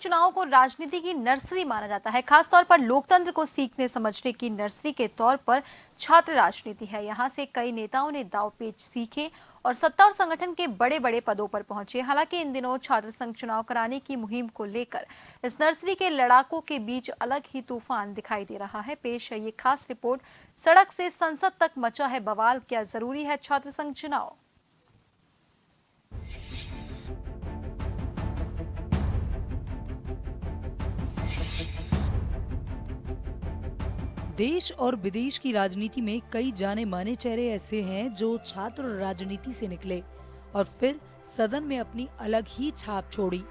चुनाव को राजनीति की नर्सरी माना जाता है। खासतौर पर लोकतंत्र को सीखने समझने की नर्सरी के तौर पर छात्र राजनीति है। यहाँ से कई नेताओं ने दांवपेच सीखे और सत्ता और संगठन के बड़े बड़े पदों पर पहुंचे। हालांकि इन दिनों छात्र संघ चुनाव कराने की मुहिम को लेकर इस नर्सरी के लड़ाकों के बीच अलग ही तूफान दिखाई दे रहा है। पेश है ये खास रिपोर्ट। सड़क से संसद तक मचा है बवाल, क्या जरूरी है छात्र संघ चुनाव? देश और विदेश की राजनीति में कई जाने माने चेहरे ऐसे हैं जो छात्र राजनीति से निकले और फिर सदन में अपनी अलग ही छाप छोड़ी।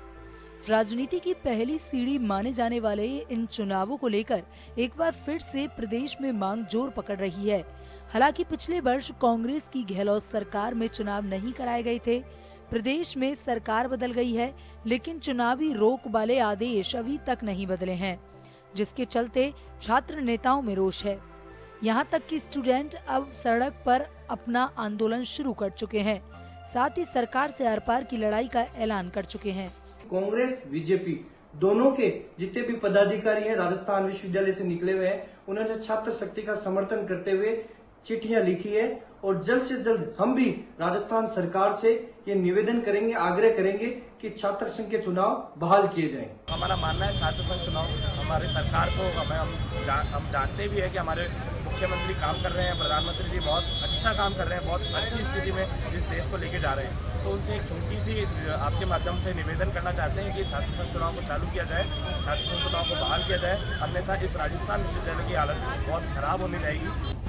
राजनीति की पहली सीढ़ी माने जाने वाले इन चुनावों को लेकर एक बार फिर से प्रदेश में मांग जोर पकड़ रही है। हालांकि पिछले वर्ष कांग्रेस की गहलोत सरकार में चुनाव नहीं कराए गए थे। प्रदेश में सरकार बदल गई है, लेकिन चुनावी रोक वाले आदेश अभी तक नहीं बदले हैं, जिसके चलते छात्र नेताओं में रोष है। यहाँ तक कि स्टूडेंट अब सड़क पर अपना आंदोलन शुरू कर चुके हैं। साथ ही सरकार से आर पार की लड़ाई का ऐलान कर चुके हैं। कांग्रेस बीजेपी दोनों के जितने भी पदाधिकारी हैं राजस्थान विश्वविद्यालय से निकले हुए हैं, उन्होंने छात्र शक्ति का समर्थन करते हुए चिट्ठियां लिखी है और जल्द से जल्द हम भी राजस्थान सरकार से ये निवेदन करेंगे, आग्रह करेंगे कि छात्र संघ के चुनाव बहाल किए जाएं। हमारा मानना है छात्र संघ चुनाव हमारे सरकार को हम जानते भी है कि हमारे मुख्यमंत्री काम कर रहे हैं, प्रधानमंत्री जी बहुत अच्छा काम कर रहे हैं, बहुत अच्छी स्थिति में इस देश को लेके जा रहे हैं। तो उनसे एक छोटी सी आपके माध्यम से निवेदन करना चाहते हैं कि छात्र संघ चुनाव को चालू किया जाए, छात्र संघ चुनाव को बहाल किया जाए, अन्यथा इस राजस्थान विश्वविद्यालय की हालत बहुत खराब होने जाएगी।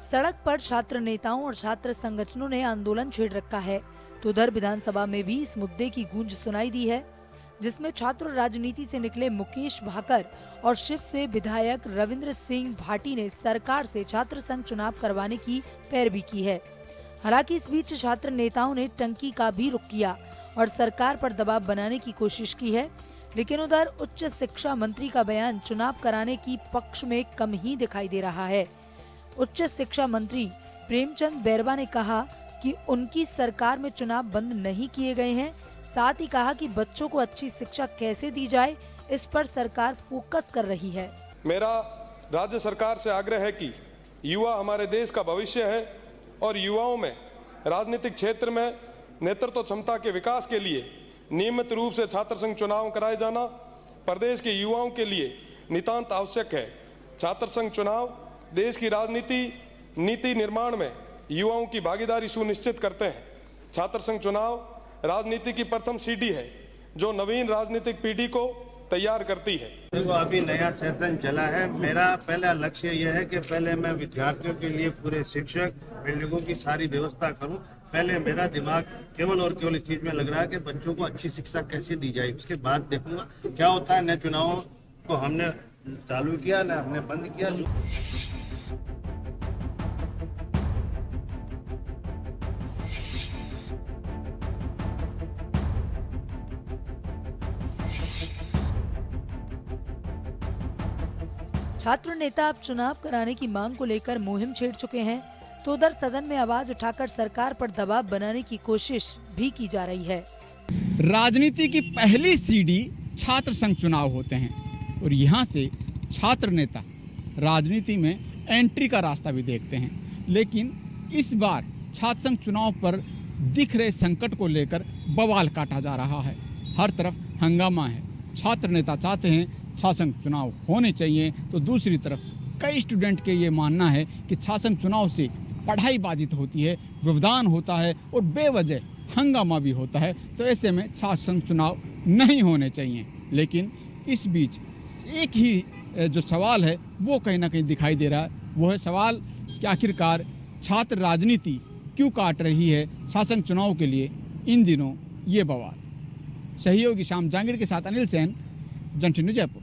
सड़क पर छात्र नेताओं और छात्र संगठनों ने आंदोलन छेड़ रखा है, तो उधर विधानसभा में भी इस मुद्दे की गूंज सुनाई दी है, जिसमें छात्र राजनीति से निकले मुकेश भाकर और शिव से विधायक रविंद्र सिंह भाटी ने सरकार से छात्र संघ चुनाव करवाने की पैरवी की है। हालांकि इस बीच छात्र नेताओं ने टंकी का भी रुख किया और सरकार पर दबाव बनाने की कोशिश की है, लेकिन उधर उच्च शिक्षा मंत्री का बयान चुनाव कराने की पक्ष में कम ही दिखाई दे रहा है। उच्च शिक्षा मंत्री प्रेमचंद बैरवा ने कहा कि उनकी सरकार में चुनाव बंद नहीं किए गए हैं। साथ ही कहा कि बच्चों को अच्छी शिक्षा कैसे दी जाए, इस पर सरकार फोकस कर रही है। मेरा राज्य सरकार से आग्रह है कि युवा हमारे देश का भविष्य है और युवाओं में राजनीतिक क्षेत्र में नेतृत्व क्षमता के विकास के लिए नियमित रूप से छात्र संघ चुनाव कराए जाना प्रदेश के युवाओं के लिए नितांत आवश्यक है। छात्र संघ चुनाव देश की राजनीति नीति निर्माण में युवाओं की भागीदारी सुनिश्चित करते हैं। छात्र संघ चुनाव राजनीति की प्रथम सीढ़ी है जो नवीन राजनीतिक पीढ़ी को तैयार करती है। देखो, अभी नया सेशन चला है। मेरा पहला लक्ष्य यह है कि पहले मैं विद्यार्थियों के लिए पूरे शिक्षक बिल्डिंगों की सारी व्यवस्था करूं। पहले मेरा दिमाग केवल और केवल इस चीज में लग रहा है कि बच्चों को अच्छी शिक्षा कैसे दी जाए। उसके बाद देखूंगा क्या होता है। न चुनावों को हमने चालू किया न हमने बंद किया। छात्र नेता अब चुनाव कराने की मांग को लेकर मुहिम छेड़ चुके हैं, तो उधर सदन में आवाज उठाकर सरकार पर दबाव बनाने की कोशिश भी की जा रही है। राजनीति की पहली सीढ़ी छात्र संघ चुनाव होते हैं और यहाँ से छात्र नेता राजनीति में एंट्री का रास्ता भी देखते हैं। लेकिन इस बार छात्र संघ चुनाव पर दिख रहे संकट को लेकर बवाल काटा जा रहा है। हर तरफ हंगामा है। छात्र नेता चाहते हैं छात्र संघ चुनाव होने चाहिए, तो दूसरी तरफ कई स्टूडेंट के ये मानना है कि छात्र संघ चुनाव से पढ़ाई बाधित होती है, व्यवधान होता है और बेवजह हंगामा भी होता है। तो ऐसे में छात्र संघ चुनाव नहीं होने चाहिए। लेकिन इस बीच एक ही जो सवाल है वो कहीं ना कहीं दिखाई दे रहा है। वो है सवाल कि आखिरकार छात्र राजनीति क्यों काट रही है छात्र संघ चुनाव के लिए इन दिनों ये बवाल। सहयोगी श्याम जांगीर के साथ अनिल सेन, जंक्शन न्यूज़ जयपुर।